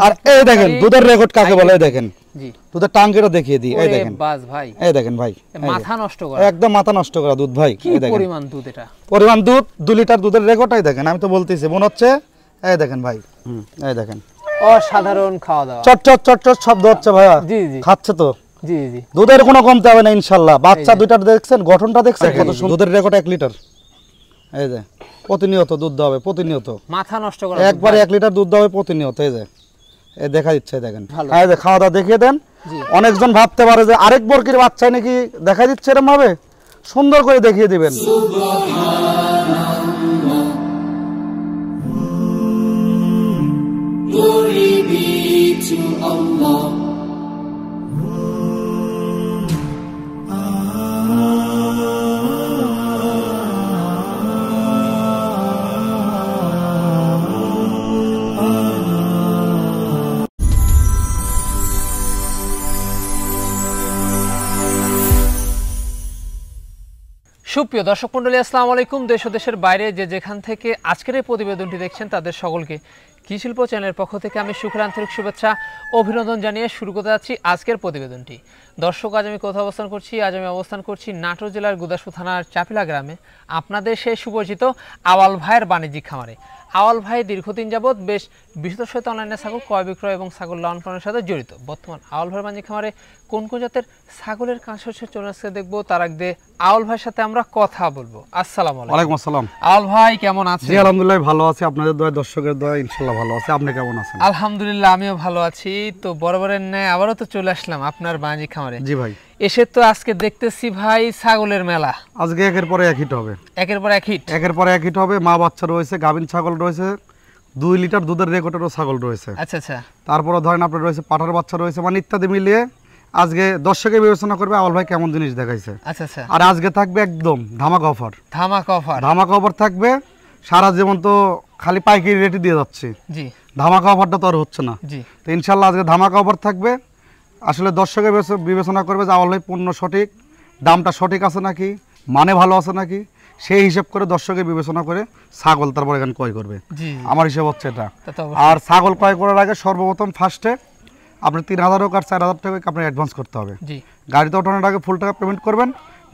আর এই দেখেন দুধের রেকর্ড কাকে বলে দেখেন জি দুধের টাঙ্কিটা দেখিয়ে দিই এই দেখেন বাস ভাই এই দেখেন ভাই মাথা নষ্ট করা একদম মাথা নষ্ট করা দুধ ভাই এই দেখেন পরিমাণ দুধ এটা পরিমাণ দুধ 2 লিটার দুধের রেকর্ডটাই দেখেন আমি তো বলতেছি মনে হচ্ছে এই দেখেন ভাই এই দেখেন অসাধারণ খাওয়া দাওয়া চট চট চট চট শব্দ হচ্ছে ভাইয়া জি জি খাচ্ছে তো জি জি দুধের কোনো কমতে হবে না ইনশাআল্লাহ বাচ্চা দুইটা দেখছেন গঠনটা দেখছেন কত সুন্দর দুধের রেকর্ড 1 লিটার এই যে প্রতিনিয়ত দুধ দাও প্রতিনিয়ত মাথা নষ্ট করা একবার 1 লিটার দুধ দাও প্রতিনিয়ত এই যে এই দেখা দিচ্ছে দেখেন এই যে খাওয়া দাওয়া দেখিয়ে দেন অনেকজন ভাবতে পারে যে আরেক বর্গের বাচ্চা নাকি দেখা দিচ্ছে এরকম ভাবে সুন্দর করে দেখিয়ে দিবেন Glory be to Allah. সুপ্রিয় দর্শক মণ্ডলী আসসালামু আলাইকুম দেশ ও দেশের বাইরে যে যেখান থেকে আজকের এই প্রতিবেদনটি দেখছেন তাদের সকলকে কৃষি শিল্প চ্যানেলের পক্ষ থেকে আমি সুখের আন্তরিক শুভেচ্ছা অভিনন্দন জানিয়ে শুরু করতে যাচ্ছি আজকের প্রতিবেদনটি। দর্শক আজ আমি কোথায় অবস্থান করছি? আজ আমি অবস্থান করছি নাটোর জেলার গুদাসপুর থানার চাপিলা গ্রামে আপনাদের সেই সুপরিচিত আওয়াল ভাইয়ের বাণিজ্যিক খামারে। আওয়াল ভাই দীর্ঘদিন যাবৎ বেশ বিস্তৃত সহিত অনলাইনে ছাগল ক্রয় বিক্রয় এবং ছাগল লালন পালনের সাথে জড়িত। বর্তমান আওয়াল ভাইয়ের বাণিজ্যিক খামারে কোন কোন জাতের ছাগলের কাজ হচ্ছে চলে আসছে দেখবো, তার আগে আওয়াল ভাইয়ের সাথে আমরা কথা বলবো। আসসালামু আলাইকুম। ওয়ালাইকুম আসসালাম। আওয়াল ভাই কেমন আছেন? জি আলহামদুলিল্লাহ ভালো আছি, আপনাদের দোয়া দর্শকের দোয়া ইনশাআল্লাহ ভালো আছি। আপনি কেমন আছেন? আলহামদুলিল্লাহ আমিও ভালো আছি। তো বরাবরের ন্যায় আবারও তো চলে আসলাম আপনার বাণিজ্যিক খামারে। জি ভাই। এসে তো আজকে দেখতেছি ভাই ছাগলের মেলা। আজকে একের পরে এক হিট হবে, একের পর এক হিট, একের পরে এক হিট হবে। মা বাচ্চা রয়েছে, গাভিন ছাগল রয়েছে, 2 লিটার দুধের রেকর্ডেরও ছাগল রয়েছে। আচ্ছা আচ্ছা। তারপরে ধরেন আপনার রয়েছে পাঠার বাচ্চা রয়েছে, মানে ইত্যাদি মিলিয়ে আজকে দর্শকে বিবেচনা করবে আওয়াল ভাই কেমন জিনিস দেখাইছে। আচ্ছা আচ্ছা। আর আজকে থাকবে একদম ধামাকা অফার। ধামাকা অফার, ধামাকা অফার থাকবে। সারা জীবন তো খালি পাইকারি রেটে দিয়ে যাচ্ছে, জি ধামাকা অফারটা তো আর হচ্ছে না। জি তো ইনশাআল্লাহ আজকে ধামাকা অফার থাকবে। আসলে দর্শকে বিবেচনা করবে যে আওয়াল ভাই পণ্য সঠিক, দামটা সঠিক আছে নাকি, মানে ভালো আছে নাকি, সেই হিসাব করে দর্শকে বিবেচনা করে ছাগল তারপর এখানে ক্রয় করবে। আমার হিসাব হচ্ছে এটা। আর ছাগল ক্রয় করার আগে সর্বপ্রথম ফার্স্টে আপনি 3000 হোক আর 4000 টাকা আপনার অ্যাডভান্স করতে হবে। গাড়িতে ওঠানোর আগে ফুল টাকা পেমেন্ট করবেন,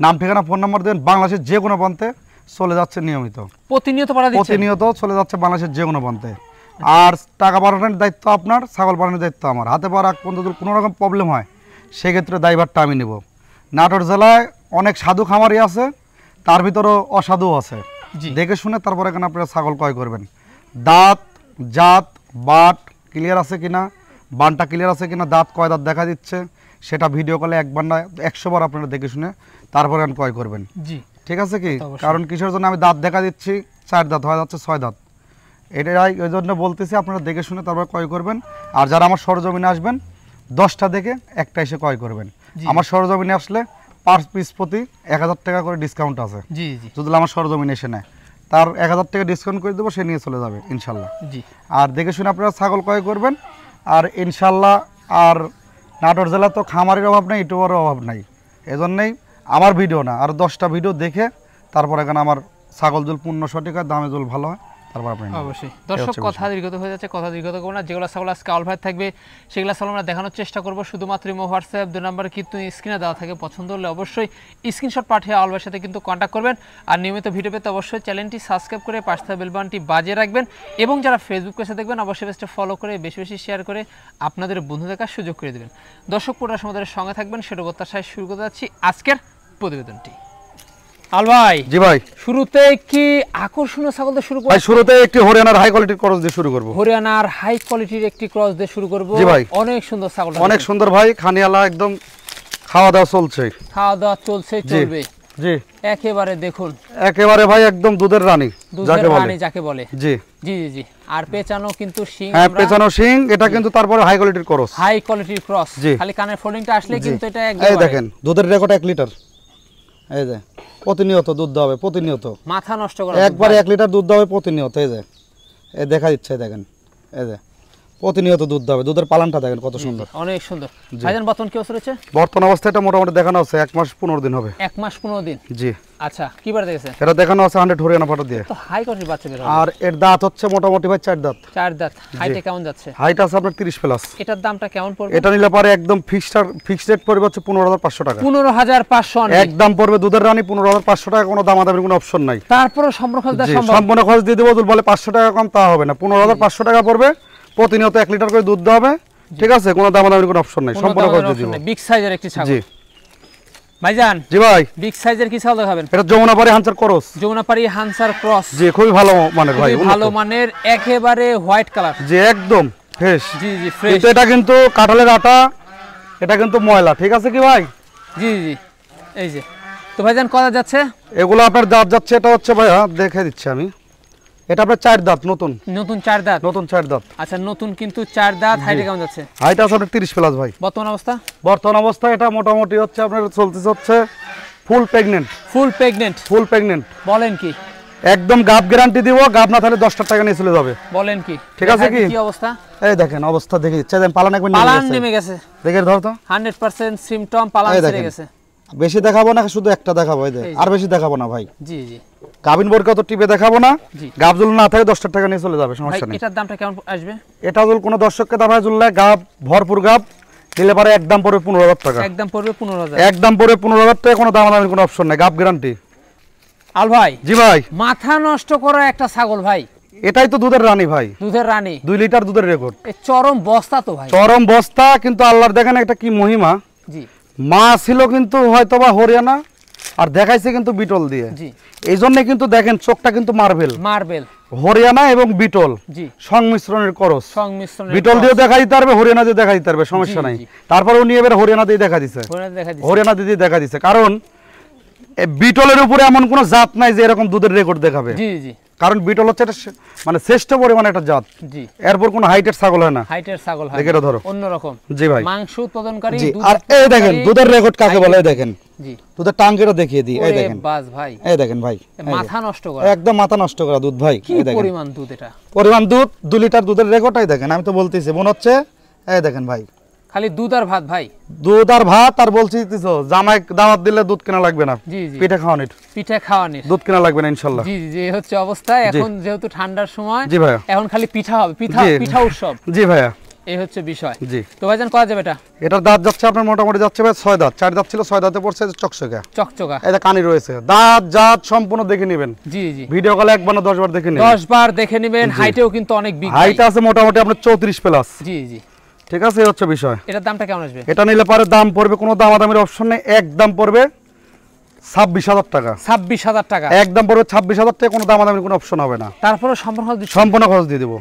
নাম ঠিকানা ফোন নাম্বার দেবেন। বাংলাদেশের যে কোনো প্রান্তে চলে যাচ্ছে নিয়মিত, প্রতিনিয়ত চলে যাচ্ছে বাংলাদেশের যে কোনো প্রান্তে। আর টাকা পাঠানোর দায়িত্ব আপনার, ছাগল পাঠানোর দায়িত্ব আমার। হাতে পাওয়ার আগ পর্যন্ত যদি কোনো রকম প্রবলেম হয় সেক্ষেত্রে দায়ভারটা আমি নেব। নাটোর জেলায় অনেক সাধু খামারি আছে, তার ভিতরেও অসাধু আছে। দেখে শুনে তারপর এখানে আপনারা ছাগল ক্রয় করবেন। দাঁত জাত বাট ক্লিয়ার আছে কিনা, বানটা ক্লিয়ার আছে কিনা, দাঁত কয় দাঁত দেখা দিচ্ছে সেটা ভিডিও কলে একবার না 100 বার আপনারা দেখে শুনে তারপরে ক্রয় করবেন। জি ঠিক আছে কি? কারণ কিসের জন্য আমি দাঁত দেখা দিচ্ছি 4 দাঁত হয়ে যাচ্ছে 6 দাঁত, এটাই ওই জন্য বলতেছি আপনারা দেখে শুনে তারপর ক্রয় করবেন। আর যারা আমার সরজমিনে আসবেন 10টা দেখে একটা এসে ক্রয় করবেন। আমার সরজমিনে আসলে পার পিস প্রতি 1000 টাকা করে ডিসকাউন্ট আছে। জি জি যদি আমার সরজমিনে এসে নেয় তার 1000 টাকা ডিসকাউন্ট করে দেবো, সে নিয়ে চলে যাবে ইনশাল্লাহ। জি আর দেখে শুনে আপনারা ছাগল ক্রয় করবেন। আর ইনশাল্লাহ আর নাটোর জেলা তো খামারের অভাব নেই, ইউটিউবারের অভাব নাই। এজন্যই আমার ভিডিও না আর 10টা ভিডিও দেখে তারপর এখানে আমার ছাগল জল পূর্ণ সঠিক হয়, দামে জল ভালো হয়, তারপর আপনি অবশ্যই। দর্শক কথা দীর্ঘত হয়ে যাচ্ছে, কথা দীর্ঘত করবো না। যেগুলো ছাগল আজকে আওয়াল ভাই থাকবে সেগুলো ছাগল আমরা দেখানোর চেষ্টা করবো। শুধুমাত্র ইমো হোয়াটসঅ্যাপ 2 নাম্বার কিন্তু স্ক্রিনে দেওয়া থাকে। পছন্দ হলে অবশ্যই স্ক্রিনশট পাঠিয়ে আওয়াল ভাইয়ের সাথে কিন্তু কন্ট্যাক্ট করবেন। আর নিয়মিত ভিডিও পেতে অবশ্যই চ্যানেলটি সাবস্ক্রাইব করে পাশে থাকা বেল বাটনটি বাজিয়ে রাখবেন। এবং যারা ফেসবুক পেজে দেখবেন অবশ্যই পেজটা ফলো করে বেশি বেশি শেয়ার করে আপনাদের বন্ধু দেখার সুযোগ করে দেবেন। দর্শক পুরো সময়ের সঙ্গে থাকবেন, সেটা প্রত্যাশায় শুরু করতে যাচ্ছি আজকের প্রতিবেদনটি। আল ভাই জি ভাই, শুরুতে কি আকর্ষণীয় ছাগল দিয়ে শুরু করব? ভাই শুরুতে একটি হরিয়ানার হাই কোয়ালিটির ক্রস দিয়ে শুরু করব। হরিয়ানার হাই কোয়ালিটির একটি ক্রস দিয়ে শুরু করব। জি ভাই, অনেক সুন্দর ছাগল, অনেক সুন্দর ভাই, খানিয়ালা একদম। খাওয়া দাওয়া চলছে, খাওয়া দাওয়া চলছে, চলবে। জি একেবারে দেখুন, একেবারে ভাই একদম দুধের রানী যাকে বলে। জি জি জি। আর পেছানো কিন্তু শিং, হ্যাঁ পেছানো শিং, এটা কিন্তু তারপরে হাই কোয়ালিটির ক্রস, হাই কোয়ালিটির ক্রস। খালি কানের ফোল্ডিংটা আসলে কিন্তু এটা একদম। এই দেখেন দুধের রেকর্ড 1 লিটার, এই যে প্রতিনিয়ত দুধ দাও, প্রতিনিয়ত মাথা নষ্ট করা একবার 1 লিটার দুধ দাও প্রতিনিয়ত। এই যে এই দেখা দিচ্ছে দেখেন, এই যে প্রতিনিয়ত দুধ দেবে। দুধের পালানটা দেখেন কত সুন্দর, অনেক সুন্দর। ভাইজান বর্তমান কি অবস্থা রয়েছে? বর্তমান অবস্থায় এটা মোটামুটি দেখানো আছে 1 মাস 15 দিন হবে। 1 মাস 15 দিন, জি। আচ্ছা, কি বার দেখেছে? এটা দেখানো আছে 100 হরিয়ানা পাটা দিয়ে। তো হাই কোয়ালিটির বাচ্চা বের হবে। আর এর দাঁত হচ্ছে মোটামুটি ভাই 4 দাঁত। 4 দাঁত। হাইটে কেমন যাচ্ছে? হাইট আছে আপনার 30 প্লাস। এটার দামটা কেমন পড়বে? এটা নিলে পারে একদম ফিক্সড রেট পড়বে হচ্ছে 15500 টাকা। 15500 একদম পড়বে। দুধের রানী 15500 টাকা, কোনো দামাদামির কোনো অপশন নাই। তারপরে সম্পূর্ণ খরচ দেওয়া সম্ভব? সম্পূর্ণ খরচ দিয়ে দেবো। দুধ বলে 500 টাকা কম, তা হবে না। 15500 টাকা পড়বে। প্রতিনিয়ত 1 লিটার করে দুধ দেওয়া হবে, ঠিক আছে? কোনো দামাদামির কোনো অপশন নাই, সম্পূর্ণ খরচ দিয়ে দেবো। বিগ সাইজের একটি ছাগল। জি ভাইজান। জি ভাই। বিগ সাইজের কি ছাগল দেখাবেন? এটা যমুনাপাড়ি হানসার ক্রস। যমুনাপাড়ি হানসার ক্রস। জি, খুবই ভালো মানের ভাই, ভালো মানের, একেবারে হোয়াইট কালার। জি, একদম ফ্রেশ। জি জি ফ্রেশ। কিন্তু এটা কিন্তু কাঁঠালের আটা, এটা কিন্তু ময়লা, ঠিক আছে কি ভাই? জি জি। এই যে তো ভাইজান কত যাচ্ছে এগুলো? আপনার দাঁত যাচ্ছে, এটা হচ্ছে ভাইয়া দেখে দিচ্ছি আমি, এটা আপনার 4 দাঁত নতুন। নতুন 4 দাঁত। নতুন 4 দাঁত। আচ্ছা, নতুন কিন্তু 4 দাঁত। হাইটে কেমন যাচ্ছে? হাইট আছে আপনার 30 প্লাস ভাই। বর্তমান অবস্থা? বর্তমান অবস্থা এটা মোটামুটি হচ্ছে আপনার চলতেছে হচ্ছে ফুল প্রেগনেন্ট। ফুল প্রেগনেন্ট? ফুল প্রেগনেন্ট। বলেন কি? একদম গাব গ্যারান্টি দিব। গাব না তাহলে 10 টাকা নিয়ে চলে যাবে। বলেন কি? ঠিক আছে কি? কি অবস্থা? এই দেখেন অবস্থা দেখে দিচ্ছে। দেন পালান একবার পালান নেমে গেছে। দেখে ধর তো। 100% সিম্পটম পালান ছেড়ে গেছে। বেশি দেখাবো না, শুধু একটা দেখাবো। এই দেখ, আর বেশি দেখাবো না ভাই। জি জি। গাবিন বরকা তো টিপে দেখাবো না। গাব জুল না থাকে 10 টাকা নিয়ে চলে যাবে, সমস্যা নেই। এটার দামটা কেমন আসবে? এটা জুল কোন দর্শককে দামে জুললে গাব ভরপুর গাব দিলে পারে একদম পড়বে 15000 টাকা। একদম পড়বে 15000। একদম পড়বে 15000 টাকা, কোনো দামাদামির কোনো অপশন নাই, গাব গ্যারান্টি। আল ভাই। জি ভাই। মাথা নষ্ট করা একটা ছাগল ভাই। এটাই তো দুধের রানী ভাই। দুধের রানী। 2 লিটার দুধের রেকর্ড। এই চরম বস্তা তো ভাই। চরম বস্তা, কিন্তু আল্লাহর দেখেন একটা কি মহিমা। জি। মা ছিল কিন্তু হয়তোবা হরিয়ানা, আর দেখাইছে কিন্তু বিটল দিয়ে। জি। এই জন্য কিন্তু দেখেন চোখটা কিন্তু মার্বেল। মার্বেল। হরিয়ানা এবং বিটল জি সংমিশ্রণের করস। সংমিশ্রণের বিটল দিয়ে দেখা দিতে পারবে, হরিয়ানা দিয়ে দেখা দিতে পারবে, সমস্যা নাই। তারপরে উনি এবার হরিয়ানা দিয়ে দেখা দিছে। হরিয়ানা দিয়ে দেখা দিছে, কারণ বিটলের উপরে এমন কোন জাত নাই যে এরকম দুধের রেকর্ড দেখাবে। জি জি। কারণ বিটল হচ্ছে এটা মানে শ্রেষ্ঠ পরিমাণে একটা জাত। জি। এরপর কোন হাইটের ছাগল হয় না। হাইটের ছাগল হয়। দেখে ধরো। অন্যরকম। জি ভাই। মাংস উৎপাদনকারী দুধ। আর এই দেখেন দুধের রেকর্ড কাকে বলে, দেখেন। জি। দুধের টাঙ্গিটা দেখিয়ে দিই। এই দেখেন বাস ভাই। এই দেখেন ভাই, মাথা নষ্ট করা, একদম মাথা নষ্ট করা দুধ ভাই। এই দেখেন পরিমাণ দুধ। এটা পরিমাণ দুধ 2 লিটার দুধের রেকর্ডটাই দেখেন। আমি তো বলতেছি মনে হচ্ছে, এই দেখেন ভাই, খালি দুধ আর ভাত ভাই। দুধ আর ভাত। আর বলছি তো জামাই দাওয়াত দিলে দুধ কেনা লাগবে না। জি জি। পিঠা খাওয়ানির। পিঠা খাওয়ানির দুধ কেনা লাগবে না ইনশাআল্লাহ। জি জি। এই হচ্ছে অবস্থা এখন, যেহেতু ঠান্ডার সময়। জি ভাইয়া। এখন খালি পিঠা হবে, পিঠা উৎসব। জি ভাইয়া। এই হচ্ছে বিষয়। জি। তো ভাইজান কত যাবে এটা? এটার দাঁত যাচ্ছে আপনার মোটামুটি যাচ্ছে ভাই 6 দাঁত। 4 দাঁত ছিল, 6 দাঁতে পড়ছে চকচকা। চকচকা। এটা কানি রয়েছে। দাঁত জাত সম্পূর্ণ দেখে নেবেন। জি জি। ভিডিও কলে একবার না 10 বার দেখে নেবেন। 10 বার দেখে নেবেন। হাইটেও কিন্তু অনেক বিগ। হাইট আছে মোটামুটি আপনার 34 প্লাস। জি জি। ঠিক আছে, এই হচ্ছে বিষয়। এটার দামটা কেমন আসবে? এটা নিলে পরে দাম পড়বে, কোনো দামাদামির অপশন নেই, একদম পড়বে 26000 টাকা। 26000 টাকা। একদম পড়বে 26000 টাকা, কোনো দামাদামির কোনো অপশন হবে না। তারপরে সম্পূর্ণ খরচ দিয়ে দেব।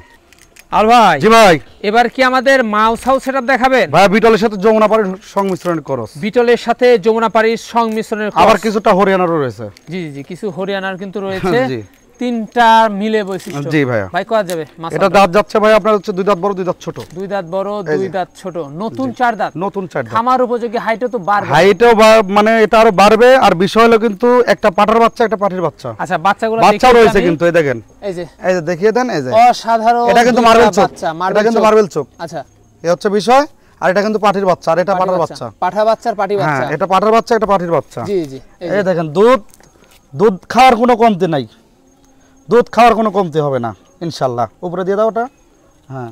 আল ভাই। জি ভাই। এবার কি আমাদের মাউস হাউস সেটআপ দেখাবেন? ভাই বিটলের সাথে যমুনাপাড়ির সংমিশ্রণের করস। বিটলের সাথে যমুনাপাড়ির সংমিশ্রণের করস। আবার কিছুটা হরিয়ানারও রয়েছে। জি জি। কিছু হরিয়ানার কিন্তু রয়েছে। জি। তিনটা মিলে বৈশিষ্ট্য। জি ভাইয়া। ভাই কত যাবে? এটা দাঁত যাচ্ছে ভাই আপনার হচ্ছে 2 দাঁত বড় 2 দাঁত ছোট। 2 দাঁত বড় 2 দাঁত ছোট। নতুন 4 দাঁত। নতুন 4 দাঁত। খামার উপযোগী হাইটও তো বাড়বে। হাইটও মানে এটা আরো বাড়বে। আর বিষয় হলো কিন্তু একটা পাটার বাচ্চা, একটা পাটির বাচ্চা। আচ্ছা, বাচ্চাগুলো বাচ্চা রয়েছে কিন্তু, এই দেখেন। এই যে দেখিয়ে দেন। এই যে অসাধারণ। এটা কিন্তু মার্বেল চোখ। বাচ্চা, এটা কিন্তু মার্বেল চোখ। আচ্ছা, এই হচ্ছে বিষয়। আর এটা কিন্তু পাটির বাচ্চা, আর এটা পাটার বাচ্চা। পাঠা বাচ্চার পাটি বাচ্চা। হ্যাঁ, এটা পাটার বাচ্চা, এটা পাটির বাচ্চা। জি জি। এই দেখেন দুধ খাওয়ার কোনো কমতি নাই। দুধ খাওয়ার কোনো কমতি হবে না ইনশাল্লাহ। উপরে দিয়ে দাও ওটা। হ্যাঁ,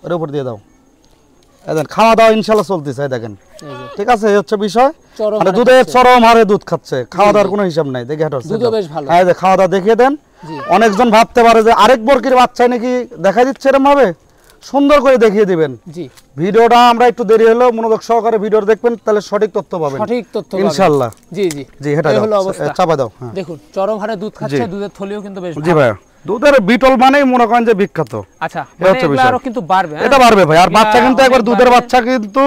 ওর উপরে দিয়ে দাও। এই দেখেন খাওয়া দাওয়া ইনশাল্লাহ চলতেছে। এই দেখেন, ঠিক আছে। এই হচ্ছে বিষয়। মানে দুধের চরম হারে দুধ খাচ্ছে, খাওয়া দাওয়ার কোনো হিসাব নাই। দেখে হাঁটো। দুধও বেশ ভালো। হ্যাঁ, খাওয়া দাওয়া দেখিয়ে দেন। অনেকজন ভাবতে পারে যে আরেক বর্গের বাচ্চায় নাকি দেখা দিচ্ছে, এরকম ভাবে সুন্দর করে দেখিয়ে দিবেন। জি। ভিডিওটা আমরা একটু দেরি হলো, মনোযোগ সহকারে ভিডিও দেখবেন, তাহলে সঠিক তথ্য পাবেন। সঠিক তথ্য পাবেন ইনশাআল্লাহ। জি জি। জি, এটা হলো অবস্থা। চাপা দাও। হ্যাঁ, দেখুন চরম হারে দুধ খাচ্ছে, দুধের থলিও কিন্তু বেশ ভালো। জি ভাই। দুধের বিটল মানেই মনে করেন যে বিখ্যাত। আচ্ছা, মানে এগুলো আরো কিন্তু বাড়বে। এটা বাড়বে ভাই। আর বাচ্চা কিন্তু একবার দুধের বাচ্চা কিন্তু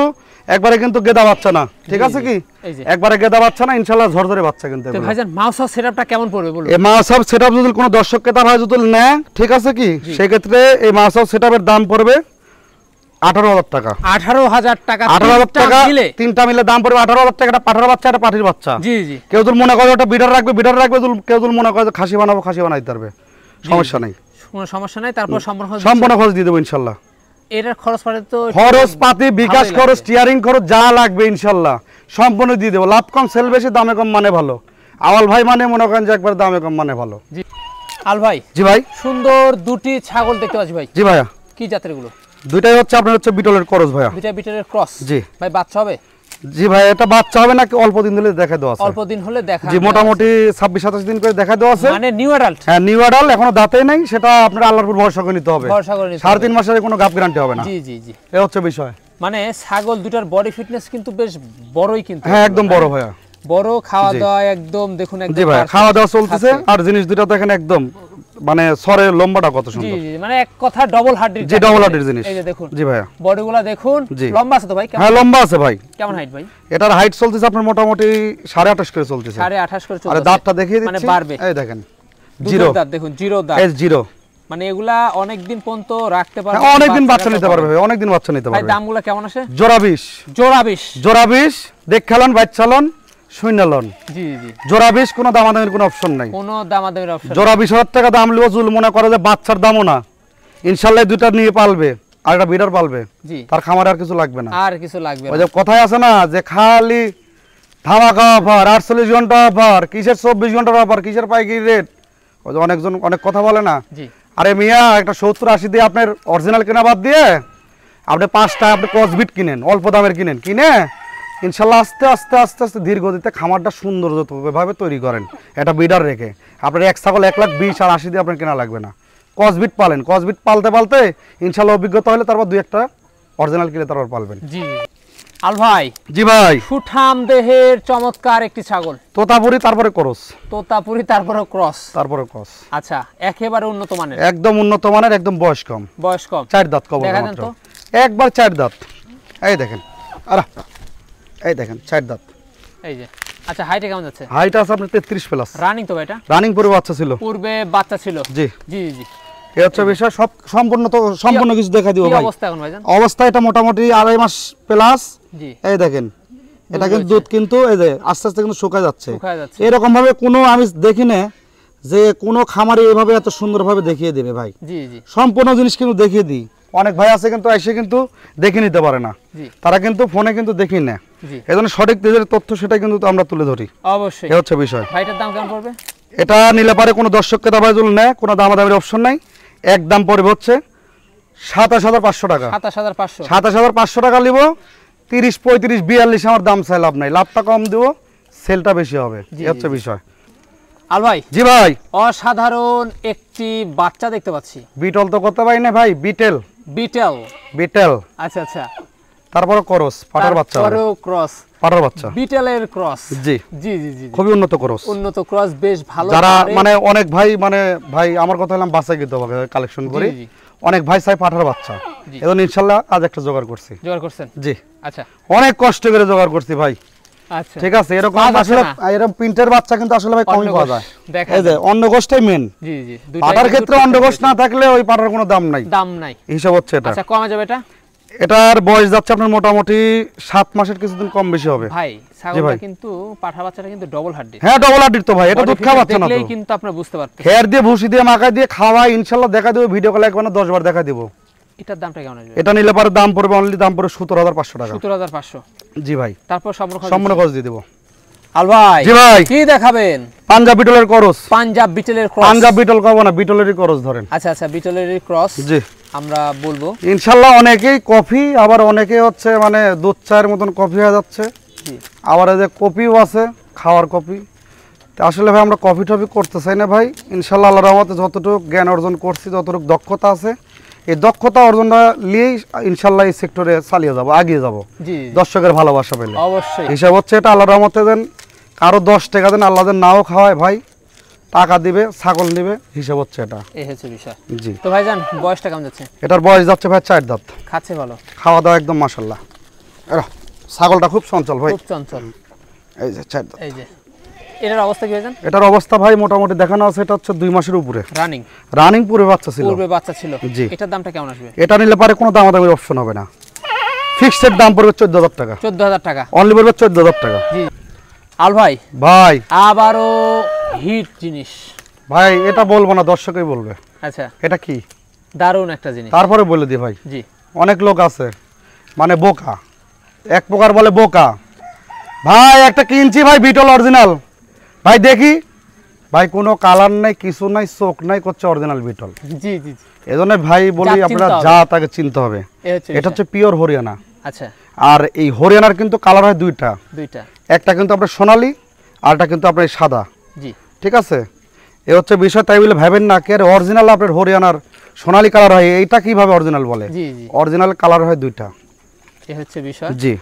একবারে কিন্তু গেদা বাচ্চা না, ঠিক আছে কি? একবারে গেদা বাচ্চা না, ইনশাআল্লাহ ঝরঝরে বাচ্চা কিন্তু। তো ভাইজান মাউস হাউস সেটআপটা কেমন পড়বে বলুন? এই মাউস হাউস সেটআপ যদি কোনো দর্শককে তার হয় যদি নেয়, ঠিক আছে কি, সেই ক্ষেত্রে এই মাউস হাউস সেটআপের দাম পড়বে 18000 টাকা। 18000 টাকা। 18000 টাকা তিনটা মিলে দাম পড়বে 18000 টাকা। এটা পাঠার বাচ্চা, এটা পাঠির বাচ্চা। জি জি। কেউ যদি মনে করে ওটা বিডার রাখবে, কেউ যদি মনে করে খাসি বানাবো, খাসি বানাইতে পারবে, সমস্যা নাই। কোনো সমস্যা নাই। তারপর সম্পূর্ণ খরচ দিয়ে দেবো ইনশাআল্লাহ। এটার খরচপাতি তো খরচপাতি বিকাশ খরচ স্টিয়ারিং খরচ যা লাগবে ইনশাআল্লাহ সম্পূর্ণ দিয়ে দেবো। লাভ কম সেল বেশি দামে কম মানে ভালো। আওয়াল ভাই মানে মনে করেন যে একবার দামে কম মানে ভালো। জি আল ভাই। জি ভাই। সুন্দর দুটি ছাগল দেখতে পাচ্ছি ভাই। জি ভাইয়া। কি জাতের এগুলো? দুইটাই হচ্ছে আপনার হচ্ছে বিটলের ক্রস ভাইয়া। দুইটা বিটলের ক্রস। জি ভাই বাচ্চা হবে? জি ভাই এটা বাচ্চা হবে নাকি অল্প দিন হলে দেখা দেওয়া আছে। অল্প দিন হলে দেখা। জি মোটামুটি 26-27 দিন করে দেখা দেওয়া আছে। মানে নিউ অ্যাডাল্ট? হ্যাঁ নিউ অ্যাডাল্ট, এখনো দাঁতেই নাই, সেটা আপনার আল্লাহর উপর ভরসা করে নিতে হবে। ভরসা করে নিতে হবে। 3.5 মাসের কোনো গাপ গ্যারান্টি হবে না। জি জি জি এই হচ্ছে বিষয়। মানে ছাগল দুটার বডি ফিটনেস কিন্তু বেশ বড়ই কিন্তু। হ্যাঁ একদম বড় ভাইয়া। বড়, খাওয়া দাওয়া একদম দেখুন একদম। জি ভাই খাওয়া দাওয়া চলতেছে। আর জিনিস দুটো দেখেন একদম মানে সরে লম্বাটা কত সুন্দর। জি জি মানে এক কথা ডবল হার্ডির। জি ডবল হার্ডির জিনিস। এই যে দেখুন। জি ভাইয়া বডিগুলা দেখুন। লম্বা আছে তো ভাই? হ্যাঁ লম্বা আছে ভাই। কেমন হাইট ভাই? এটার হাইট চলতেছে আপনার মোটামুটি 28.5 করে চলতেছে। 28.5 করে চলতেছে। আরে দাঁতটা দেখিয়ে দিচ্ছি। মানে বাড়বে। এই দেখেন জিরো দাঁত দেখুন, জিরো দাঁত। S zero. মানে এগুলা অনেক দিন পর্যন্ত রাখতে পারবে। অনেক দিন বাচ্চা নিতে পারবে ভাই, অনেক দিন বাচ্চা নিতে পারবে। ভাই দামগুলো কেমন আছে? জোড়া 20। জোড়া 20। জোড়া 20 দেখখালন বাচ্চালন শূন্যলন। জি জি জোড়া 20 কোনো দামাদামির কোনো অপশন নাই। কোনো দামাদামির অপশন। জোড়া 20,000 টাকা দাম লিও জুল মনে করে যে বাচ্চার দামও না। ইনশাআল্লাহ দুইটা নিয়ে পালবে আর একটা বিডার পালবে। জি তার খামারে আর কিছু লাগবে না। আর কিছু লাগবে না। ওই যে কথাই আছে না যে খালি ধামাকা অফার, 48 ঘন্টা অফার, কিসের 24 ঘন্টার অফার, কিসের পাইকারি রেট। ওই যে অনেকজন অনেক কথা বলে না। জি আরে মিয়া একটা 70-80 দিয়ে আপনার অরিজিনাল কেনা বাদ দিয়ে আপনি 5টা আপনি ক্রসবিট কিনেন, অল্প দামের কিনেন, কিনে ইনশাল্লাহ আস্তে আস্তে আস্তে আস্তে ধীর গতিতে খামারটা সৌন্দর্যভাবে তৈরি করেন। এটা বিডার রেখে আপনার এক ছাগল 1,20,000 আর 80 দিয়ে আপনার কেনা লাগবে না। ক্রসবিট পালেন, ক্রসবিট পালতে পালতে ইনশাল্লাহ অভিজ্ঞতা হলে তারপর 2-1টা অরিজিনাল কিনে তারপর পালবেন। জি আল ভাই। জি ভাই। সুঠাম দেহের চমৎকার একটি ছাগল। তোতাপুরি তারপরে ক্রস। তোতাপুরি তারপরে ক্রস। তারপরে ক্রস। আচ্ছা একেবারে উন্নত মানের। একদম উন্নত মানের, একদম বয়স কম। বয়স কম। 4 দাঁত কবর মাত্র। একবার 4 দাঁত। এই দেখেন। আরে এই দেখেন 4 দাঁত। এই যে আচ্ছা হাইটে কেমন যাচ্ছে? হাইট আছে আপনার 33 প্লাস। রানিং তো এটা? রানিং পূর্বে বাচ্চা ছিল। পূর্বে বাচ্চা ছিল। জি জি জি এই হচ্ছে বিষয়। সব সম্পূর্ণ কিছু দেখা দিব ভাই। কি অবস্থা এখন ভাইজান? অবস্থা এটা মোটামুটি 2.5 মাস প্লাস। জি এই দেখেন এটা কিন্তু দুধ কিন্তু এই যে আস্তে আস্তে কিন্তু শুকায় যাচ্ছে। শুকায় যাচ্ছে। এরকম ভাবে কোনো আমি দেখি না যে কোনো খামারে এভাবে এত সুন্দরভাবে দেখিয়ে দেবে ভাই। জি জি সম্পূর্ণ জিনিস কিন্তু দেখিয়ে দিই। অনেক ভাই আছে কিন্তু এসে কিন্তু দেখে নিতে পারে না। জি তারা কিন্তু ফোনে কিন্তু দেখি না। জি এজন্য সঠিক দিকের তথ্য সেটা কিন্তু আমরা তুলে ধরি। অবশ্যই এই হচ্ছে বিষয়। ভাইটার দাম কেমন পড়বে? এটা নিলে পারে কোনো দর্শককে দাবায় জুল নেয়, কোনো দামাদামির অপশন নাই। একদম পড়বে হচ্ছে 27,500 টাকা। 27,500। 27,500 টাকা নিব। 30, 35, 42 আমার দাম চাই, লাভ নাই। লাভটা কম দেবো, সেলটা বেশি হবে। এই হচ্ছে বিষয়। আল ভাই। জি ভাই। অসাধারণ একটি বাচ্চা দেখতে পাচ্ছি। বিটল তো করতে পারি না ভাই, বিটেল। বিটেল। বিটেল। আচ্ছা আচ্ছা তারপরে ক্রস, পাটার বাচ্চা। তারপরেও ক্রস। পাটার বাচ্চা। বিটেলের ক্রস। জি জি জি জি খুবই উন্নত ক্রস। উন্নত ক্রস বেশ ভালো। যারা মানে অনেক ভাই ভাই আমার কথা হলাম বাচ্চা গিয়ে হবে কালেকশন করি। অনেক ভাই চাই পাঠার বাচ্চা। এখন ইনশাআল্লাহ আজ একটা জোগাড় করছি। জোগাড় করছেন? জি আচ্ছা অনেক কষ্ট করে জোগাড় করছি ভাই। আচ্ছা ঠিক আছে এরকম আসলে এরকম প্রিন্টের বাচ্চা কিন্তু আসলে ভাই কমই পাওয়া যায়। এই যে অন্ডকোষটাই মেন। জি জি পাটার ক্ষেত্রে অন্ডকোষ না থাকলে ওই পাটার কোনো দাম নাই। দাম নাই হিসাব হচ্ছে এটা। আচ্ছা কমে যাবে এটা? এটার বয়স যাচ্ছে আপনার মোটামুটি 7 মাসের কিছুদিন কম বেশি হবে। ভাই ছাগলটা কিন্তু পাঠা বাচ্চাটা কিন্তু ডবল হার্ডি। হ্যাঁ ডবল হার্ডির তো ভাই, এটা দুধ খাওয়া বাচ্চা না তো। দেখলেই কিন্তু আপনারা বুঝতে পারতেন। খের দিয়ে ভুসি দিয়ে মাখায় দিয়ে খাওয়া ইনশাআল্লাহ দেখা দেব, ভিডিও কলে একবার 10 বার দেখা দেব। এটার দামটা কেমন আসবে? এটা নিলে পরে দাম পড়বে অনলি দাম পড়বে 17,500 টাকা। 17,500। জি ভাই। তারপর সম্পূর্ণ খরচ দিয়ে দেব। আল ভাই। জি ভাই। কি দেখাবেন? পাঞ্জাব বিটলের ক্রস। পাঞ্জাব বিটলের ক্রস। পাঞ্জাব বিটল কব না, বিটলেরই ক্রস ধরেন। আচ্ছা আচ্ছা বিটলেরই ক্রস। জি আমরা বলবো ইনশাআল্লাহ। অনেকেই কফি, আবার অনেকে হচ্ছে মানে দুধ চায়ের মতন কফি হয়ে যাচ্ছে। জি আবার এই যে কপিও আছে, খাওয়ার কফি। আসলে ভাই আমরা কফি টফি করতে চাই না ভাই। ইনশাআল্লাহ আল্লাহর রহমতে যতটুকু জ্ঞান অর্জন করছি, যতটুকু দক্ষতা আছে, এই দক্ষতা অর্জনটা নিয়েই ইনশাআল্লাহ এই সেক্টরে চালিয়ে যাব, এগিয়ে যাব। জি দর্শকের ভালোবাসা পেলে অবশ্যই। হিসাব হচ্ছে এটা আল্লাহর রহমতে দেন কারো 10 টাকা দেন, আল্লাহ দেন নাও খাওয়ায় ভাই, টাকা দিবে, ছাগল দিবে, হিসাব হচ্ছে এটা। এই হচ্ছে বিষয়। জি তো ভাইজান বয়সটা কেমন যাচ্ছে? এটার বয়স যাচ্ছে ভাই 4 দাঁত। খাচ্ছে ভালো, খাওয়া দাওয়া একদম মাশাআল্লাহ। ছাগলটা খুব চঞ্চল ভাই, খুব চঞ্চল। এই যে 4 দাঁত। এই যে এটার অবস্থা কি ভাইজান? এটার অবস্থা ভাই মোটামুটি দেখানো আছে, এটা হচ্ছে 2 মাসের উপরে রানিং পূর্বে বাচ্চা ছিল। পূর্বে বাচ্চা ছিল। জি এটার দামটা কেমন আসবে? এটা নিলে পারে কোনো দামাদামির অপশন হবে না। ফিক্সড দাম পড়বে 14,000 টাকা। 14,000 টাকা অনলি পড়বে 14,000 টাকা। জি আল ভাই। ভাই আবারও হিট জিনিস ভাই, এটা বলবো না, দর্শকই বলবে। আচ্ছা এটা কি দারুণ একটা জিনিস, তারপরে বলে দিই ভাই। জি অনেক লোক আছে মানে বোকা, এক প্রকার বলে বোকা। ভাই একটা কিনছি ভাই বিটল অরিজিনাল, ভাই দেখি ভাই কোনো কালার নাই কিছু নাই চোখ নাই, করছে অরিজিনাল বিটল। জি জি, এজন্য ভাই বলি আপনারা যা তাকে চিনতে হবে। এটা হচ্ছে পিওর হরিয়ানা। আচ্ছা, আর এই হরিয়ানার কিন্তু কালার হয় দুইটা, একটা কিন্তু আপনার সোনালী আর একটা কিন্তু আপনার সাদা। জি, ঠিক আছে, এ হচ্ছে বিষয়। তাই বলে ভাবেন না কে অরিজিনাল আপনার হরিয়ানার সোনালী কালার হয়, এইটা কিভাবে অরিজিনাল বলে? অরিজিনাল কালার হয় দুইটা, এই হচ্ছে বিষয়। জি,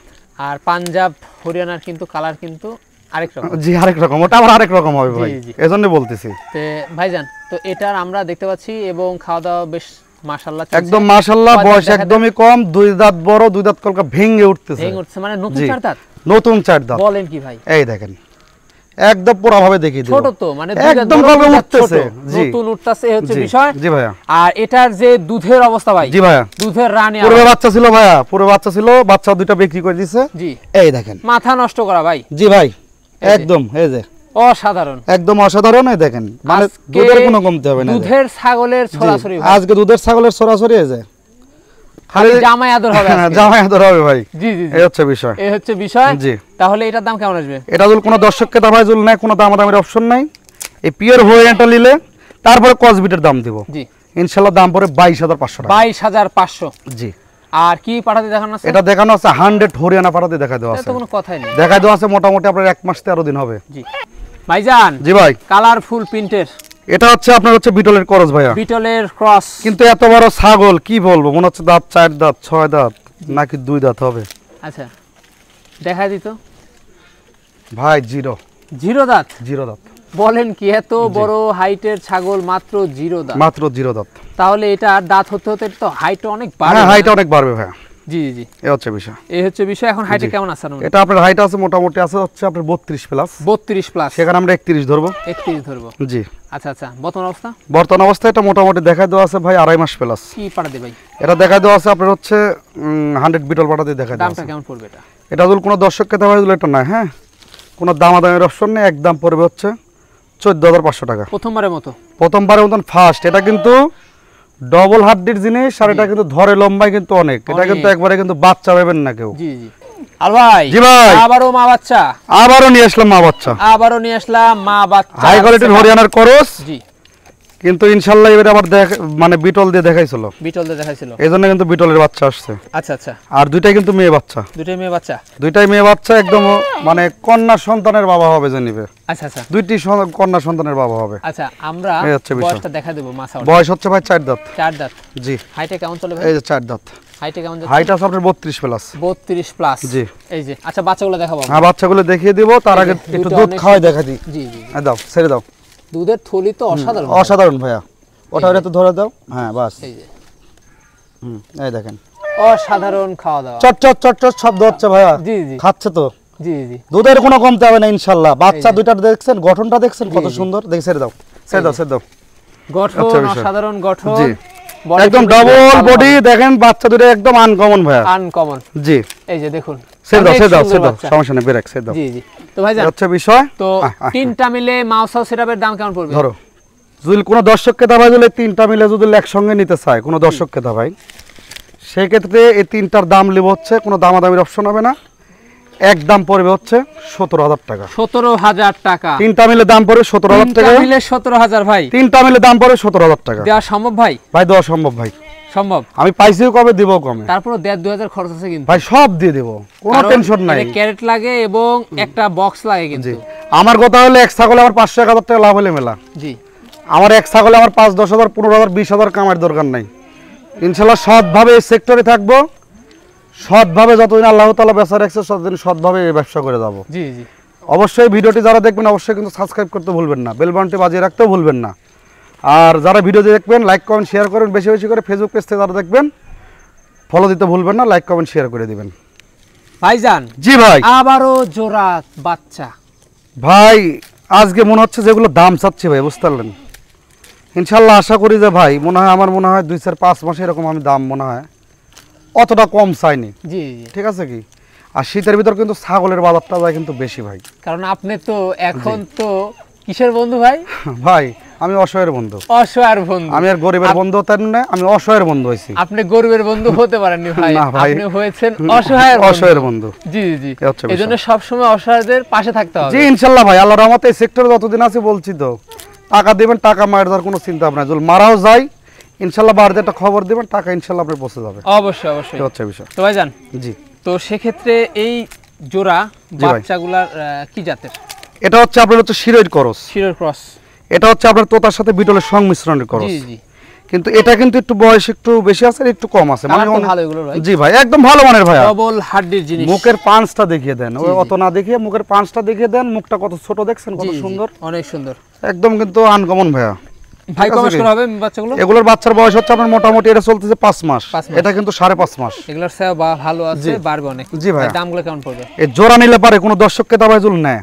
আর পাঞ্জাব হরিয়ানার কিন্তু কালার কিন্তু আরেক রকম। জি, আরেক রকম, ওটা আবার আরেক রকম হবে ভাই, এজন্য বলতেছি। তো ভাইজান, তো এটার আমরা দেখতে পাচ্ছি এবং খাওয়া দাওয়া বেশ মাশাআল্লাহ একদম মাশাআল্লাহ, বয়স একদমই কম, দুই দাঁত বড়, দুই দাঁত কলকা ভেঙে উঠতেছে, মানে নতুন চার দাঁত। নতুন চার দাঁত বলেন কি ভাই? এই দেখেন একদম পুরো ভাবে দেখিয়ে দিই, ছোট তো মানে একদম কলকা উঠতেছে, জি নতুন উঠতেছে, এই হচ্ছে বিষয়। জি ভাইয়া। আর এটার যে দুধের অবস্থা ভাই? জি ভাইয়া, দুধের রানী পুরো বাচ্চা ছিল ভাইয়া, পুরো বাচ্চা ছিল, বাচ্চা দুইটা বিক্রি করে দিয়েছে। জি, এই দেখেন মাথা নষ্ট করা ভাই। জি ভাই, একদম এই যে অসাধারণ, একদম অসাধারণ। এই দেখেন মানে দুধের কোনো কমতে হবে না, দুধের ছাগলের ছড়াছড়ি ভাই। আজকে দুধের ছাগলের ছড়াছড়ি এই যে খালি জামাই আদর হবে আজকে, জামাই আদর হবে ভাই। জি জি, এই হচ্ছে বিষয়, এই হচ্ছে বিষয়। জি, তাহলে এটার দাম কেমন আসবে? এটা যদি কোনো দর্শককে দামাই জুল নাই, কোনো দামাদামির অপশন নাই, এই পিওর হরিয়ানাটা নিলে তারপরে কসবিটের দাম দিব, জি ইনশাআল্লাহ, দাম পড়ে 22,500 টাকা। 22,500, জি। আর কি পাঠাতে দেখানো আছে? এটা দেখানো আছে 100 হরিয়ানা পাঠাতে দেখাই দেওয়া আছে, এটা তো কোনো কথাই নেই, দেখাই দেওয়া আছে মোটামুটি আপনার 1 মাস 13 দিন হবে। জি ভাইজান। জি ভাই, কালারফুল প্রিন্টের এটা হচ্ছে আপনার হচ্ছে বিটলের ক্রস ভাইয়া, বিটলের ক্রস। কিন্তু এত বড় ছাগল কি বলবো, মনে হচ্ছে দাঁত 4 দাঁত 6 দাঁত নাকি 2 দাঁত হবে। আচ্ছা, দেখাই দিত ভাই, জিরো দাঁত। জিরো দাঁত, বলেন কি? এত বড় হাইটের ছাগল মাত্র 0 দাঁত, মাত্র 0 দাঁত। তাহলে এটা দাঁত হতে হতে তো হাইট অনেক বাড়বে। হ্যাঁ, হাইট অনেক বাড়বে ভাইয়া। জি জি, এই হচ্ছে বিষয়, এই হচ্ছে বিষয়। এখন হাইটে কেমন আছে? এটা আপনার হাইট আছে মোটামুটি আছে হচ্ছে আপনার 32 প্লাস। 32 প্লাস, সেখানে আমরা 31 ধরবো। 31 ধরবো, জি। আচ্ছা আচ্ছা, বর্তমান অবস্থা? বর্তমান অবস্থা এটা মোটামুটি দেখাই দেওয়া আছে ভাই 2.5 মাস প্লাস। কি পাঠাতে ভাই? এটা দেখাই দেওয়া আছে আপনার হচ্ছে 100 বিটল পাঠাতে দেখাই দেওয়া আছে। দামটা কেমন পড়বে এটা? এটা যদি কোনো দর্শককে দাম দিলে এটা না, হ্যাঁ কোনো দামাদামের অপশন নেই, একদম পড়বে হচ্ছে 14,500 টাকা। প্রথমবারের মতো, প্রথমবারের মতন ফার্স্ট। এটা কিন্তু ডবল হাড্ডির জিনিস, আর এটা কিন্তু ধরে লম্বাই কিন্তু অনেক, এটা কিন্তু একবারে কিন্তু বাচ্চা পাবেন না কেউ। জি জি। আর ভাই, জি ভাই, আবারও মা বাচ্চা, আবারও নিয়ে আসলাম মা বাচ্চা, আবারও নিয়ে আসলাম মা বাচ্চা, হাই কোয়ালিটির হরিয়ানার ক্রস। জি, কিন্তু ইনশাআল্লাহ এবারে আবার মানে বিটল দিয়ে দেখাইছিল, বিটল দিয়ে দেখাইছিল, এইজন্য কিন্তু বিটলের বাচ্চা আসছে। আচ্ছা আচ্ছা। আর দুইটাই কিন্তু মেয়ে বাচ্চা, দুইটাই মেয়ে বাচ্চা, দুইটাই মেয়ে বাচ্চা, একদম মানে কন্যা সন্তানের বাবা হবে যে নিবে। আচ্ছা আচ্ছা, দুইটি কন্যা সন্তানের বাবা হবে। আচ্ছা, আমরা বয়সটা দেখা দেব। মাসা বয়স হচ্ছে ভাই 4 দাঁত। 4 দাঁত, জি। হাইটে কেমন চলে ভাই? এই যে 4 দাঁত, হাইটে কেমন যাচ্ছে? হাইট আছে আপনার 32 প্লাস। 32 প্লাস, জি। এই যে, আচ্ছা বাচ্চাগুলো দেখাবো। হ্যাঁ, বাচ্চাগুলো দেখিয়ে দিব, তার আগে একটু দুধ খাওয়াই দেখা দিই। জি জি, দাও, ছেড়ে দাও। দুধের থলি তো অসাধারণ, অসাধারণ ভাইয়া, ওটা একটু ধরে দাও। হ্যাঁ, বাস, এই যে, এই দেখেন অসাধারণ খাওয়া দাওয়া, চট চট চট চট শব্দ হচ্ছে ভাইয়া। জি জি, খাচ্ছে তো, জি জি, দুধের কোনো কমতে হবে না ইনশাআল্লাহ। বাচ্চা দুইটা দেখছেন, গঠনটা দেখছেন কত সুন্দর, দেখি ছেড়ে দাও, ছেড়ে দাও, ছেড়ে দাও। গঠন অসাধারণ গঠন, জি, একদম ডাবল বডি। দেখেন বাচ্চা দুটো একদম আনকমন ভাইয়া, আনকমন। জি, এই যে দেখুন, ছেড়ে দাও, ছেড়ে দাও, ছেড়ে দাও, সমস্যা নেই, ব্রেক ছেড়ে দাও। জি জি। তো ভাইজান, হচ্ছে বিষয়, তো তিনটা মিলে মাউস হাউস সেটআপের দাম কেমন পড়বে? ধরো যদি কোনো দর্শককে দাবাই দিলে তিনটা মিলে যদি একসঙ্গে নিতে চায় কোনো দর্শককে দাবাই, সেই ক্ষেত্রে এই তিনটার দাম লিব হচ্ছে, কোনো দামাদামির অপশন হবে না, এক দাম পড়বে হচ্ছে 17,000 টাকা। 17,000 টাকা, তিনটা মিলে দাম পড়বে 17,000 টাকা। তিনটা মিলে 17,000 ভাই, তিনটা মিলে দাম পড়বে 17,000 টাকা। দেওয়া সম্ভব ভাই? ভাই দেওয়া সম্ভব ভাই, সম্ভব। আমি পাইছিও কবে, দিব কমে, তারপর 1,500-2,000 খরচ আছে কিন্তু ভাই, সব দিয়ে দেব, কোনো টেনশন নাই। ক্যারেট লাগে এবং একটা বক্স লাগে কিন্তু। আমার কথা হলো এক ছাগলে আমার 500-1,000 টাকা লাভ হলে মেলা। জি, আমার এক ছাগলে আমার 5-10,000 15,000 20,000 কামার দরকার নাই। ইনশাআল্লাহ সৎভাবে এই সেক্টরে থাকবো, সৎভাবে যতদিন আল্লাহ তাআলা বেঁচে রাখছে ততদিন সৎভাবে এই ব্যবসা করে যাব। জি জি। অবশ্যই ভিডিওটি যারা দেখবেন অবশ্যই কিন্তু সাবস্ক্রাইব করতে ভুলবেন না, বেল বাটনটি বাজিয়ে রাখতেও ভুলবেন না। আর যারা ভিডিও দেখবেন লাইক কমেন্ট শেয়ার করেন বেশি বেশি করে। ফেসবুক পেজ থেকে যারা দেখবেন ফলো দিতে ভুলবেন না, লাইক কমেন্ট শেয়ার করে দিবেন। ভাইজান, জি ভাই, আবারও জোড়া বাচ্চা ভাই আজকে মনে হচ্ছে যেগুলো দাম চাচ্ছি ভাই, বুঝতে পারলেন? ইনশাল্লাহ আশা করি যে ভাই মনে হয় আমার মনে হয় 2-4-5 মাসে এরকম আমি দাম মনে হয় অতটা কম চাইনি। জি, ঠিক আছে কি? আর শীতের ভিতর কিন্তু ছাগলের বাজারটা যায় কিন্তু বেশি ভাই, কারণ আপনি তো এখন তো কিসের বন্ধু ভাই? ভাই আমি অসহায়ের বন্ধু। অসহায়ের বন্ধু, আমি আর গরিবের বন্ধু তেন না, আমি অসহায়ের বন্ধু হইছি। আপনি গরিবের বন্ধু হতে পারেননি ভাই, না ভাই, আপনি হয়েছেন অসহায়ের বন্ধু। জি জি, এজন্য সব সময় অসহায়দের পাশে থাকতে হবে। জি ইনশাআল্লাহ ভাই, আল্লাহর রহমতে এই সেক্টরে যতদিন আছে বলছি তো, টাকা দিবেন, টাকা মায়ের দেওয়ার কোনো চিন্তা ভাবনা, যদি মারাও যায় ইনশাআল্লাহ বাড়িতে একটা খবর দিবেন, টাকা ইনশাআল্লাহ আপনার পৌঁছে যাবে। অবশ্যই অবশ্যই, এই হচ্ছে বিষয়। তো ভাইজান, জি, তো সেক্ষেত্রে এই জোড়া বাচ্চাগুলার কি জাতের? এটা হচ্ছে আপনার হচ্ছে শিরোর ক্রস। শিরোর ক্রস। এটা হচ্ছে আপনার তোতার সাথে বিটলের সংমিশ্রণের ক্রস। জি জি, কিন্তু এটা কিন্তু একটু বয়স একটু বেশি আছে, একটু কম আছে, মানে ভালো এগুলো ভাই। জি ভাই, একদম ভালো মানের ভাই। ডবল হাড্ডির জিনিস। মুখের পাঁচটা দেখিয়ে দেন, ওই অত না দেখিয়ে মুখের পাঁচটা দেখিয়ে দেন। মুখটা কত ছোট দেখছেন, কত সুন্দর, অনেক সুন্দর, একদম কিন্তু আনকমন ভাইয়া। ভাই কমাস করা হবে বাচ্চাগুলো? এগুলোর বাচ্চার বয়স হচ্ছে আপনার মোটামুটি এটা চলতেছে 5 মাস, এটা কিন্তু 5.5 মাস। এগুলোর সেও ভালো আছে, বাড়বে অনেক। জি ভাই, দামগুলো কেমন পড়বে? এই জোড়া নিলে পারে কোনো দর্শককে দাবাই জুল নেয়,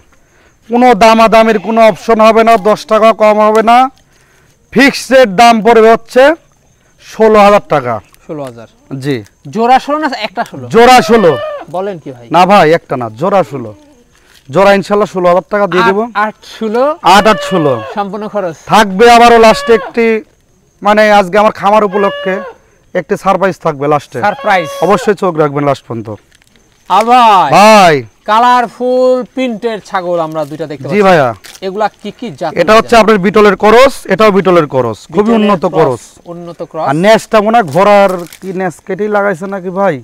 কোনো দামাদামির কোনো অপশন হবে না, 10 টাকা কম হবে না। ফিক্সড দাম পড়বে হচ্ছে 16,000 টাকা। 16,000? জি। জোড়া 16 না একটা 16? জোড়া 16। বলেন কি ভাই? না ভাই, একটা না, জোড়া 16। জোড়া ইনশাআল্লাহ 16,000 টাকা দিয়ে দেব। 8 16 সম্পূর্ণ খরচ থাকবে। আবারও লাস্টে একটি, মানে আজকে আমার খামার উপলক্ষে একটি সারপ্রাইজ থাকবে লাস্টে। সারপ্রাইজ অবশ্যই চোখ রাখবেন লাস্ট পর্যন্ত। ভাই ভাই কালারফুল প্রিন্টের ছাগল আমরা দুইটা দেখতে পাচ্ছি। জি ভাইয়া, এগুলা কি কি জাত? এটা হচ্ছে আপনার বিটলের ক্রস, এটাও বিটলের ক্রস, খুবই উন্নত ক্রস। উন্নত ক্রস। আর নেসটা মনে ঘোড়ার কি নেস কেটেই লাগাইছে নাকি ভাই,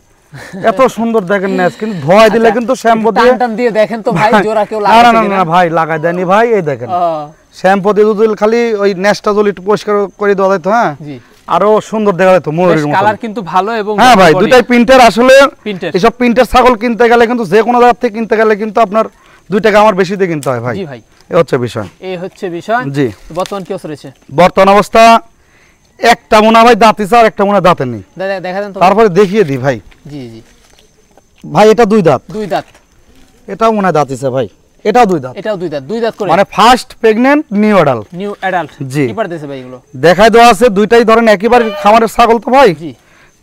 এত সুন্দর দেখেন নেস, কিন্তু ধোয়া দিলে কিন্তু শ্যাম্পু দিয়ে দেখেন তো ভাই, জোড়া কেউ লাগায় না? না ভাই, লাগাই দেয়নি ভাই, এই দেখেন শ্যাম্পু দিয়ে যদি খালি ওই নেসটা যদি একটু পরিষ্কার করে দেওয়া যেত, হ্যাঁ আরো সুন্দর দেখা যেত, ময়ূরের মতো। কালার কিন্তু ভালো, এবং হ্যাঁ ভাই, দুটাই প্রিন্টার। আসলে এসব প্রিন্টার ছাগল কিনতে গেলে কিন্তু যে কোনো জায়গা থেকে কিনতে গেলে কিন্তু আপনার 2 টাকা আমার বেশি দিয়ে কিনতে হয় ভাই। জি ভাই, এই হচ্ছে বিষয়। জি। বর্তমান কি অবস্থা রয়েছে? বর্তমান অবস্থা একটা মনে হয় দাঁতিছে আর একটা মনে হয় দাঁতে নেই। দেখা দেন তো, তারপরে দেখিয়ে দিই ভাই। জি জি ভাই, এটা 2 দাঁত। 2 দাঁত। এটাও মনে হয় দাঁতিছে ভাই, এটাও 2 দাঁত। এটাও 2 দাঁত। 2 দাঁত করে, মানে ফার্স্ট প্রেগন্যান্ট নিউ অ্যাডাল্ট। জি, কি পার দিয়েছে ভাই এগুলো? দেখাই দেওয়া আছে, দুইটাই ধরেন একইবারে খামারের ছাগল তো ভাই। জি।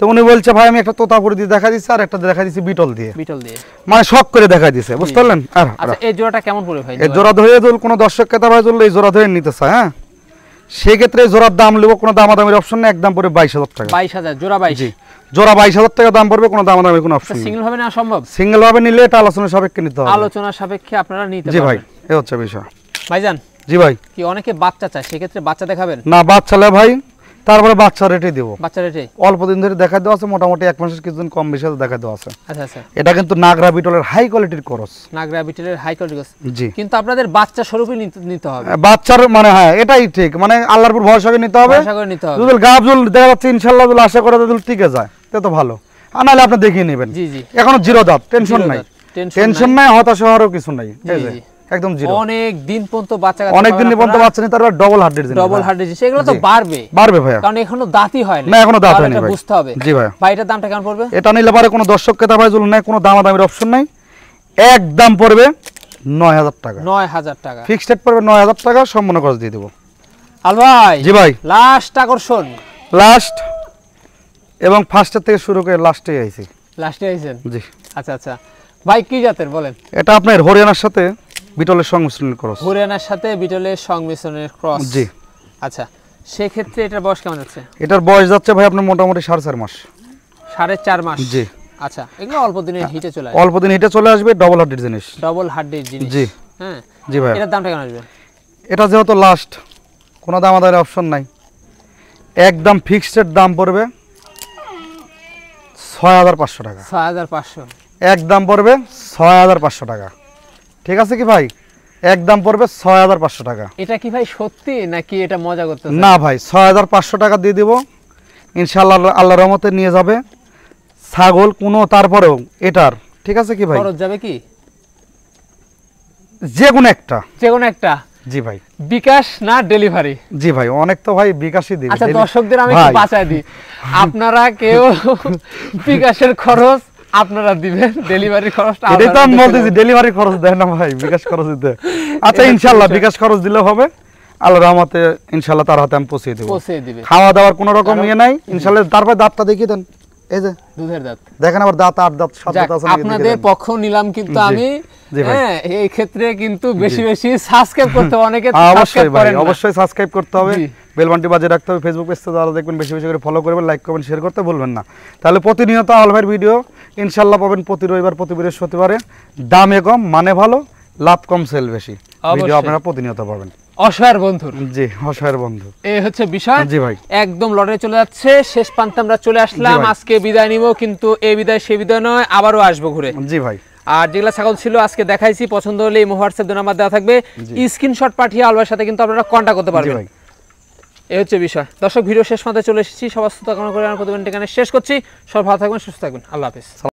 তো উনি বলছে ভাই আমি একটা তোতাপুরি দিয়ে দেখা দিচ্ছি, আর একটা দেখা দিচ্ছি বিটল দিয়ে। মানে শখ করে দেখা দিছে, বুঝতে পারলেন? আচ্ছা, এই জোড়াটা কেমন পড়বে ভাই? এই জোড়া ধরে যদি কোনো দর্শক ক্রেতা ভাই যদি এই জোড়া ধরে নিতে চায়, হ্যাঁ সেক্ষেত্রে জোড়ার দাম নেব, কোনো দামাদামির অপশন নেই, একদম পড়বে 22,000 টাকা। 22,000 জোড়া? 22? জি, জোড়া 22,000 টাকা দাম পড়বে, কোনো দামাদামির কোনো অপশন নেই। সিঙ্গেল ভাবে না সম্ভব? সিঙ্গেল ভাবে নিলে এটা আলোচনা সাপেক্ষে নিতে হবে। আলোচনা সাপেক্ষে আপনারা নিতে পারবেন। জি ভাই, এই হচ্ছে বিষয়। ভাইজান, জি ভাই, কি অনেকে বাচ্চা চায়, সেক্ষেত্রে বাচ্চা দেখাবেন? না, বাচ্চা লে ভাই, তারপরে বাচ্চা রেটে দেব। বাচ্চা রেটে অল্প দিন ধরে দেখা দেওয়া আছে, মোটামুটি 1 মাসের কিছুদিন কম বেশি দেখা দেওয়া আছে। আচ্ছা আচ্ছা, এটা কিন্তু নাগরা বিটলের হাই কোয়ালিটির ক্রস। নাগরা বিটলের হাই কোয়ালিটির ক্রস। জি, কিন্তু আপনাদের বাচ্চা স্বরূপই নিতে হবে। বাচ্চার মানে হ্যাঁ, এটাই ঠিক, মানে আল্লাহর উপর ভরসা করে নিতে হবে। ভরসা করে নিতে হবে। যদি গাবজুল দেখা যাচ্ছে ইনশাআল্লাহ, যদি আশা করা যদি টিকে যায় তাতে তো ভালো, আর নাহলে আপনি দেখিয়ে নেবেন। জি জি, এখনো 0 দাঁত, টেনশন নাই, টেনশন নাই, হতাশা হওয়ারও কিছু নাই। এই যে একদম 0। অনেক দিন পর্যন্ত বাচ্চা, অনেক দিন পর্যন্ত বাচ্চা নিতে পারবে। ডবল হার্টের জিনিস, ডবল হার্টের জিনিস, এগুলো তো বাড়বে ভাইয়া, কারণ এখনো দাঁতই হয় না, এখনো দাঁত হয়নি ভাই, বুঝতে হবে। জি ভাই, ভাই এটার দামটা কেমন পড়বে? এটা নিলে পারে কোনো দর্শক ক্রেতা ভাই যদি নেয়, কোনো দামাদামির অপশন নাই, একদম পড়বে 9,000 টাকা। 9,000 টাকা ফিক্সড রেট পড়বে, 9,000 টাকা সম্পূর্ণ খরচ দিয়ে দেব। আল ভাই, জি ভাই, লাস্ট আকর্ষণ, লাস্ট এবং ফার্স্টের থেকে শুরু করে লাস্টে আইছি। লাস্টে আইছেন? জি। আচ্ছা আচ্ছা, ভাই কি জাতের বলেন? এটা আপনার হরিয়ানার সাথে বিটলের সংমিশ্রণের ক্রস। হরিয়ানার সাথে বিটলের সংমিশ্রণের ক্রস। জি। আচ্ছা, সেই ক্ষেত্রে এটার বয়স কেমন যাচ্ছে? এটার বয়স যাচ্ছে ভাই আপনার মোটামুটি 4.5 মাস। 4.5 মাস? জি। আচ্ছা, এগুলো অল্প দিনে হিটে চলে আসবে? অল্প দিনে হিটে চলে আসবে, ডবল হার্টের জিনিস। ডবল হার্টের জিনিস? জি। হ্যাঁ, জি ভাই। এটার দামটা কেমন আসবে? এটা যেহেতু লাস্ট, কোনো দামাদামির অপশন নাই, একদম ফিক্সড দাম পড়বে 6,500 টাকা। 6,500? একদম পড়বে 6,500 টাকা। ঠিক আছে কি ভাই, একদম পড়বে 6,500 টাকা। এটা কি ভাই সত্যি নাকি এটা মজা করতেছেন? না ভাই, 6,500 টাকা দিয়ে দিব ইনশাআল্লাহ, আল্লাহর রহমতে নিয়ে যাবে ছাগল কোনো। তারপরেও এটার ঠিক আছে কি ভাই, খরচ যাবে কি যে কোনো একটা? যে কোনো একটা? জি ভাই। বিকাশ না ডেলিভারি? জি ভাই, অনেক তো ভাই বিকাশই দিবে। আচ্ছা, দর্শকদের আমি একটু বাঁচায় দিই, আপনারা কেউ বিকাশের খরচ আপনারা দিবেন, ডেলিভারি খরচটা এটাই তো আমি বলতেছি, ডেলিভারি খরচ দেয় না ভাই, বিকাশ খরচ দিতে। আচ্ছা ইনশাআল্লাহ বিকাশ খরচ দিলে হবে, আল্লাহর রহমতে ইনশাআল্লাহ তার হাতে আমি পৌঁছে দেব। খাওয়া দাওয়ার কোনো রকম ইয়ে নাই ইনশাআল্লাহ। তারপর দাঁতটা দেখিয়ে দেন। এই যে দুধের দাঁত দেখেন, আবার দাঁত 8 দাঁত 7 দাঁত আছে নাকি আপনাদের পক্ষ নিলাম কিন্তু আমি হ্যাঁ এই ক্ষেত্রে কিন্তু বেশি বেশি সাবস্ক্রাইব করতে হবে, অনেকে সাবস্ক্রাইব করেন না, অবশ্যই সাবস্ক্রাইব করতে হবে, বেল বাটনটি বাজিয়ে রাখতে হবে, ফেসবুক পেজটা যারা দেখবেন বেশি বেশি করে ফলো করবেন, লাইক কমেন্ট শেয়ার করতে ভুলবেন না। তাহলে প্রতিনিয়ত আউয়াল ভাইয়ের ভিডিও ইনশাআল্লাহ পাবেন প্রতি রবিবার প্রতি বৃহস্পতিবারে, দামে কম মানে ভালো, লাভ কম সেল বেশি ভিডিও আপনারা প্রতিনিয়ত পাবেন। অসহায়ের বন্ধু, জি অসহায়ের বন্ধু, এই হচ্ছে বিষয়। জি ভাই, একদম লটে চলে যাচ্ছে, শেষ প্রান্তে আমরা চলে আসলাম, আজকে বিদায় নিব, কিন্তু এই বিদায় সে বিদায় নয়, আবারও আসবো ঘুরে। জি ভাই, আর যেগুলা ছাগল ছিল আজকে দেখাইছি, পছন্দ হলে এই হোয়াটসঅ্যাপ নাম্বার দেওয়া থাকবে, স্ক্রিনশট পাঠিয়ে আলবার সাথে কিন্তু আপনারা কন্টাক্ট করতে পারবেন। এই হচ্ছে বিষয়। দর্শক, ভিডিও শেষ পর্যন্ত চলে এসেছি, সবার সুস্থ কামনা করে আমার প্রতিবেদন শেষ করছি। সব ভালো থাকবেন, সুস্থ থাকবেন, আল্লাহ হাফেজ।